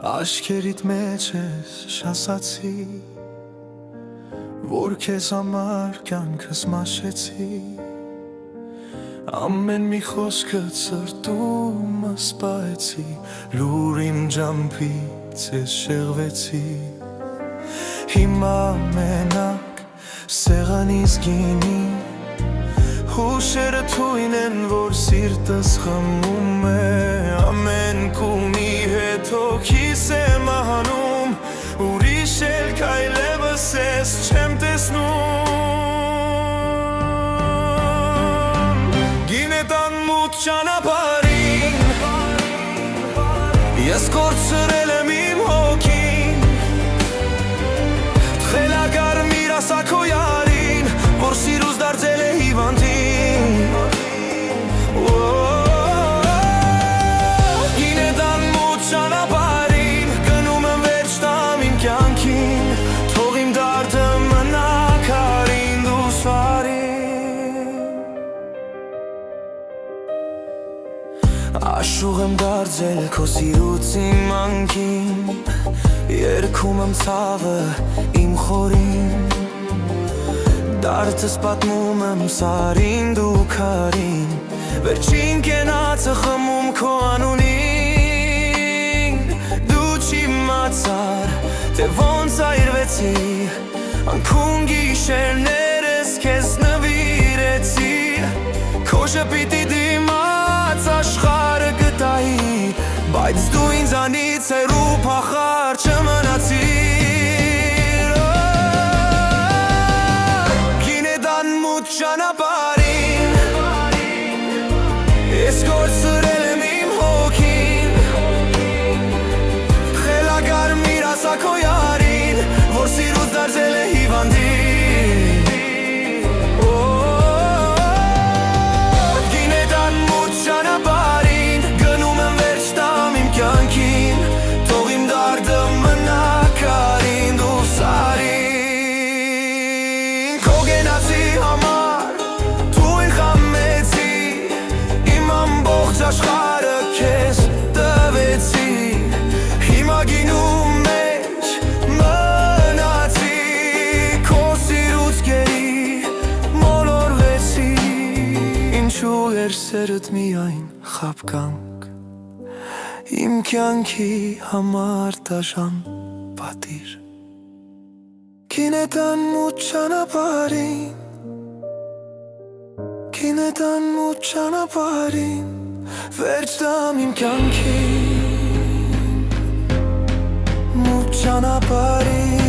Աշկերիդ մեջ ես շասացի, որ քեզ համար կյանքս մաշեցի, ամեն մի խոսքը ծրտումս պահեցի, լուր իմ ջամփից ես շեղվեցի, հիմա մենակ սեղանիս գինի, հուշերը թույն են, որ սիրտս խմում է, ամեն կումի հետ հոգիս եմ ահանում, ուրիշ էլ քայլևս ես չեմ տեսնում, գինետան մութ ճանապարհին, ես կորցրել եմ իմ հոգին, թխելագար միրասա քո յարին, որ սիրուս դարձել է հիվանդին, գինետան մութ ճանապարհին, գնում եմ վերջ տամ իմ կյանքին, թող իմ դարդը մնա քարին դուսվարին, աշուղ եմ դարձել քո սիրուց իմ անկին, երգում եմ ցավը իմ խորին, դարձս պատմում եմ սարին դու քարին, վերջին կենացը խմում քո անունին, դու չիմացար, թե ոնց այրվեցի, անքուն գիշերներս քեզ նվիրեցի, քո շպիտի դիմաց աշխարհը գտայի, բայց դու ինձանից հեռու փախար չմնացիր, ճանապարհին, ես կորցրել եմ իմ հոգին, խելագար միրասա քո յարին, որ սիրուց դարձել է հիվանդին, գինետան մութ ճանապարհին, գնում եմ վերջ տամ իմ կյանքին, թող իմ դարդը մնա քարին դուսարին, քո գենացի համար աշխարհը քեզ տվեցի, հիմա գինու մեջ մնացի, քո սիրուց գերի մոլորվեցի, ինչու էր սերդ միայն խաբկանք, իմ կյանքի համար դաժան պատիր, գինետան մութ ճանապարհին, գինետան մութ ճանապարհին, վերջ տամ իմ կյանքին, մութ ճանապարհին